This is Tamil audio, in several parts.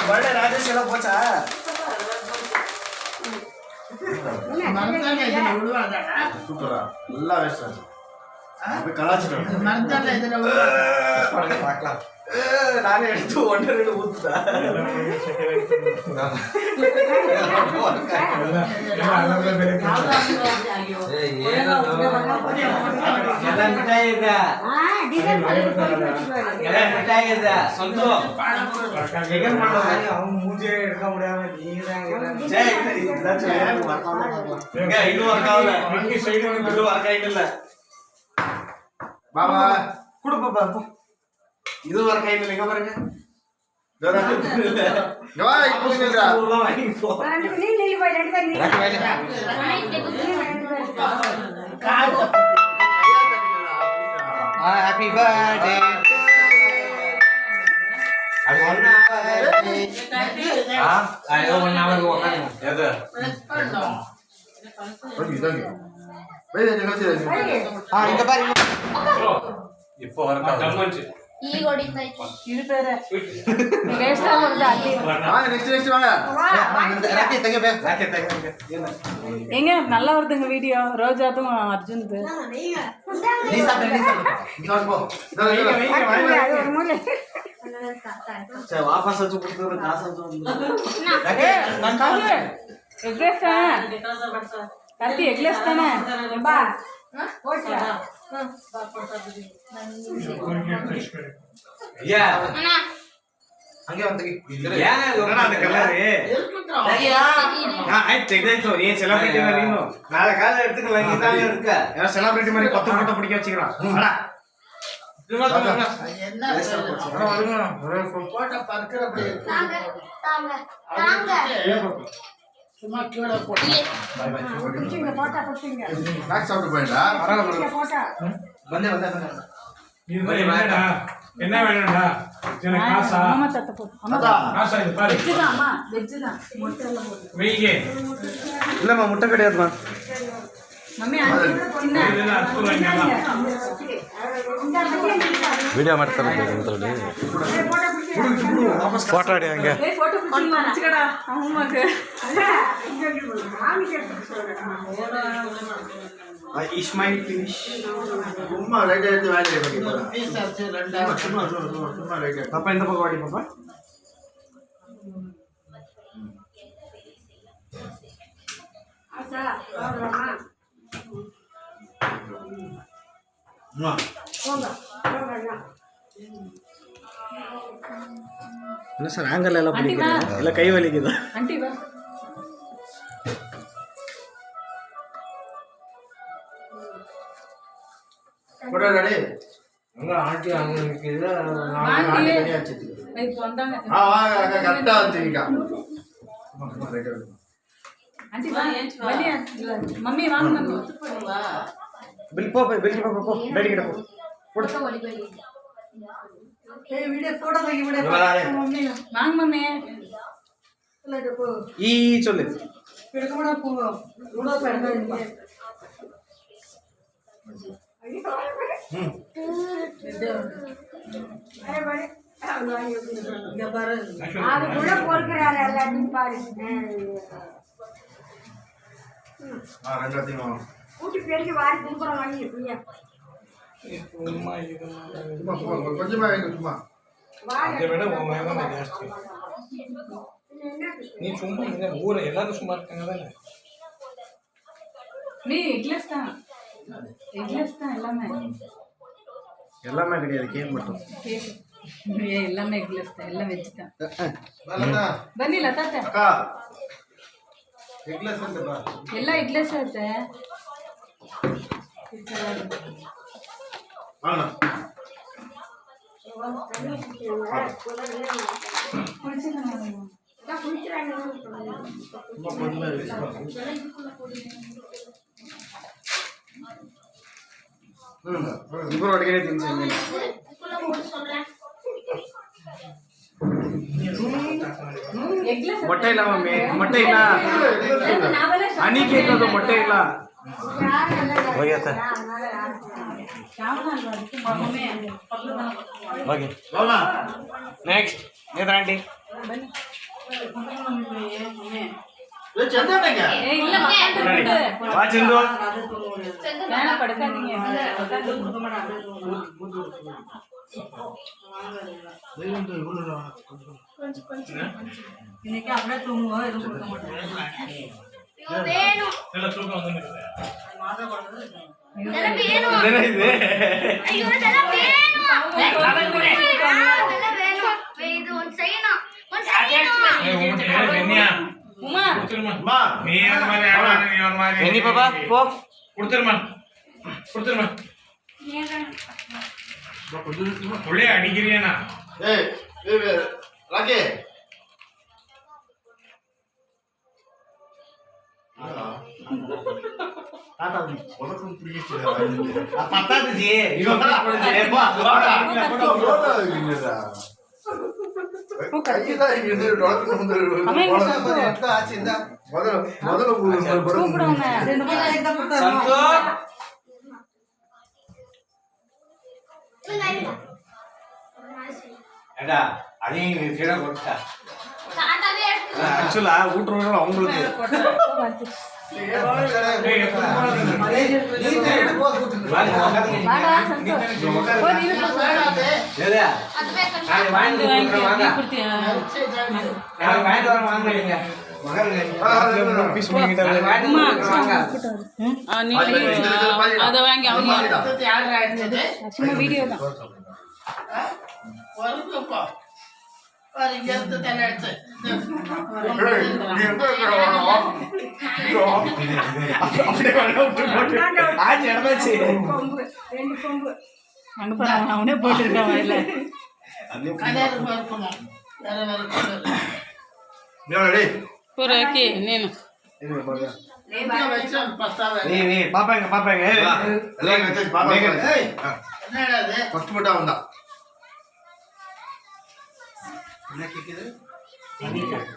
பர்த்டே ராஜேஷ் எல்லாம் போச்சா? சூப்பரா நல்லா வேஸ்ட் கலாச்சிட்டோம். நானே எடுத்து 1-2 ஊத்துதா மூஞ்சியே எடுக்க முடியாம பாபா குடு பாப்பா இது வர கையில எங்க பாருங்க ஹாப்பி பர்த்டே இங்க பாருங்க இப்போ எங்க நல்லா வருதுங்க வீடியோ. ரோஜாதும் அர்ஜுனுக்கு கத்தி எக்லெஸ் தானே ಹಂಗೆ ಒಂದಿಗೆ அந்த ಕಲರ್ ஏன் செலிபிரிட்டி மாதிரி நாளை காலையில் எடுத்துக்கலாம். இங்கே இருக்க செலிபிரிட்டி மாதிரி 10 போட்டோ பிடிக்க வச்சுக்கிறான். சும்மா கீழே போட்டு என்ன வேணும்டா? காசா மாமா தட்ட போடு. காசா இது பாரு. வெஜ்ஜாமா வெஜ்ஜா முட்டை எல்லாம் போடு. வெயிங்க இல்லம்மா முட்டை கிடையாதுமா. மம்மி சின்ன ಇದೆಲ್ಲ ಹಚ್ಕೊಳ್ಳಂಗಿಲ್ಲ. ವಿಡಿಯೋ ಮಾಡ್ತಾ ಇದ್ದೀನಿ ಅಂತೇಳಿ ಫೋಟೋ ಹೊಡಿ ಹಂಗೆ. ಏ ಫೋಟೋ ಬಿಡ್ಸಿಕಡ ಅಮ್ಮಗೆ. ಇಸ್ಮಾಯಿಲ್ ಫಿನಿಶ್ ತುಂಬಾ ರೈಟ್ ಆಯ್ತು ವ್ಯಾಲಿ ಬಗ್ಗೆ ತುಂಬಾ ರೈಟ್ ಆಯ್ತು. ಪಾಪ ಎಂತ ಪಕ್ಕ ಹೊಡಿ ಪಾಪ. ಆಚಾ ಹೋಗಮ್ಮ. ಇಲ್ಲ ಸರ್ ಆಂಗಲ್ ಎಲ್ಲ ಇಲ್ಲ ಕೈ ವಲಿಗಿದೆ ಆಂಟಿ ಬಾ. ಫೋಟೋ ರೆಡಿ ಹಂಗ ಆಂಟಿ ಹಂಗ ನಿಂತಿದ್ರೆ ನಾನು ಆಂಟಿ ಕೈ ಹಚ್ಚಿದ್ವಿ ಲೈಕ್ ಬಂದಾಗ ಕರೆಕ್ಟ್ ಅಂತ ಈಗ ಆಂಟಿ ಬಾ ಬನ್ನಿ ಮಮ್ಮಿ ವಾಂಗ ಮಮ್ಮಿ ಬಿಲ್ ಪೋ ಬಿಲ್ ಪೋ ಪೋ ಬೇಡಿ ಗಿಡ ಪೋ ಫೋಟೋ ಒಲಿ ಬೇಡಿ ಏ ವಿಡಿಯೋ ಫೋಟೋ ತೆಗಿ ಬಿಡ ಮಮ್ಮಿ ವಾಂಗ ಮಮ್ಮಿ ಲೈಕ್ ಪೋ ಈ ಚೊಲ್ಲೆ ಬಿಡಕಮಡ ಪೋ ನೋಡೋ ಪೆಡದ अरे बड़े गबर आज पूरा बोल कर आ रहा है दिन पार हां रंगा दिन ऊटी पेड़ के बाहर घूम कर वाली है भैया सुम्मा ಇದು கொஞ்சமா வைங்க சும்மா அத விட ஓ மயமா ஜாஸ்தி நீ சும்மா இங்க ஊர எல்லாரும் சும்மா இருக்காங்கல நீ எக்லஸ் தான் எல்லாமே கிடையாது. கேக் மட்டும் எல்லாமே எக்லெஸ் தான் எல்லாம் வெஜ் தான். ಬನ್ನಿ ಲತಾತ ಅಕ್ಕ ಎಗ್ಲೆಸ್ ಅಂತ ಬಾ ಎಲ್ಲ ಎಗ್ಲೆಸ್ ಐತೆ ಅಣ್ಣ ಇಬ್ಬರು ಒಳಗಡೆ ತಿನ್ಸಿ ಮೊಟ್ಟೆ ಇಲ್ಲ ಮಮ್ಮಿ ಮೊಟ್ಟೆ ಇಲ್ಲ ಹನಿ ಕೇಕ್ ಅದು ಮೊಟ್ಟೆ ಇಲ್ಲ ಓಕೆ ಸರ್ ಓಕೆ ನೆಕ್ಸ್ಟ್ ನೇತ್ರಾಂಟಿ வா சிந்து படுக்காதீங்க இன்னைக்கு அப்படியே தூங்குவோம் எதுவும் கொடுக்க பாப்பா போ கொடுத்துருமா உள்ளே அடிக்கிறியாண்ணா ராக்கே பத்தாது ஜி ஏடா அதையும் கீழே போட்டா ஆக்சுவலா ஊட்டுறவங்க அவங்களுக்கு அதை வாங்கி அவங்க சும்மா வீடியோ தான் அங்க போறான் அவனே போட்டுருக்கான் வயல పూరకి నేను பாப்பாங்க பாப்பாங்க ஃபர்ஸ்ட் மட்டும் வந்தா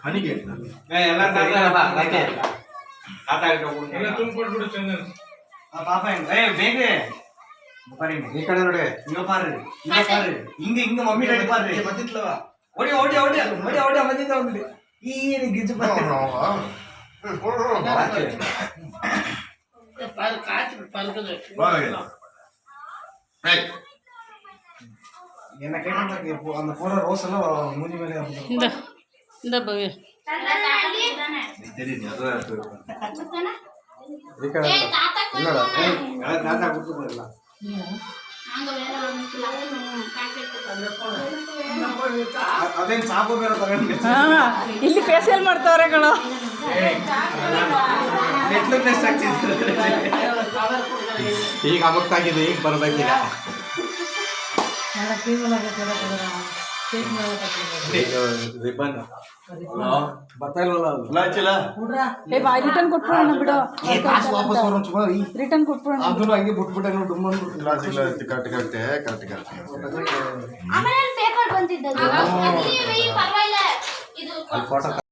ஹனி கேக் எல்லாரும் தாத்தா கிட்ட கொடுங்க எல்லாம் தூள் போட்டு கொடுத்து பாப்பாங்க பேங்கு பாருங்க நீ கடனோட இங்க பாரு இங்க மம்மி டாடி பாரு மத்தியத்துல வா ஓடி மத்தியத்துல வந்து ஈனி கிச்சு பாரு என்ன கேட்டாங்க அந்த போற ரோஸ் எல்லாம் மூஞ்சி மேலே இந்த பவே தெரியுது தாத்தா கொடுத்து போயிடலாம் ಅದೇನು ಸಾಪು ಬೇರೆ ತಗೊಂಡು ಇಲ್ಲಿ ಫೇಶಿಯಲ್ ಮಾಡ್ತಾವ್ರೆ ಕಣೋ ಈಗ ಅಮಕ್ತಾಗಿದೆ ಈಗ ಬರ್ಬೇಕೀಗ ರಿಬ್ಬನ್ ಬರ್ತಾ ಇಲ್ವಲ್ಲ ರಿಟರ್ನ್ ಕೊಟ್ಬಿಡೋಣ ಬಿಡು ಕಾಸು ವಾಪಸ್ ಬರೋ ಚುಮ್ಮ ರಿಟರ್ನ್ ಕೊಟ್ಬಿಡೋಣ ಅದನ್ನು ಹಂಗೆ ಬಿಟ್ಬಿಟ್ಟೆ ನೋಡಿ ಡುಮ್ ಅಂದ್ಬಿಟ್ಟು ಗ್ಲಾಸ್ ಇಲ್ಲ ಕರೆಕ್ಟ್ ಆಮೇಲೆ ಪೇಪರ್ ಬಂದಿದ್ದದು ಅಲ್ಲಿ ಫೋಟೋ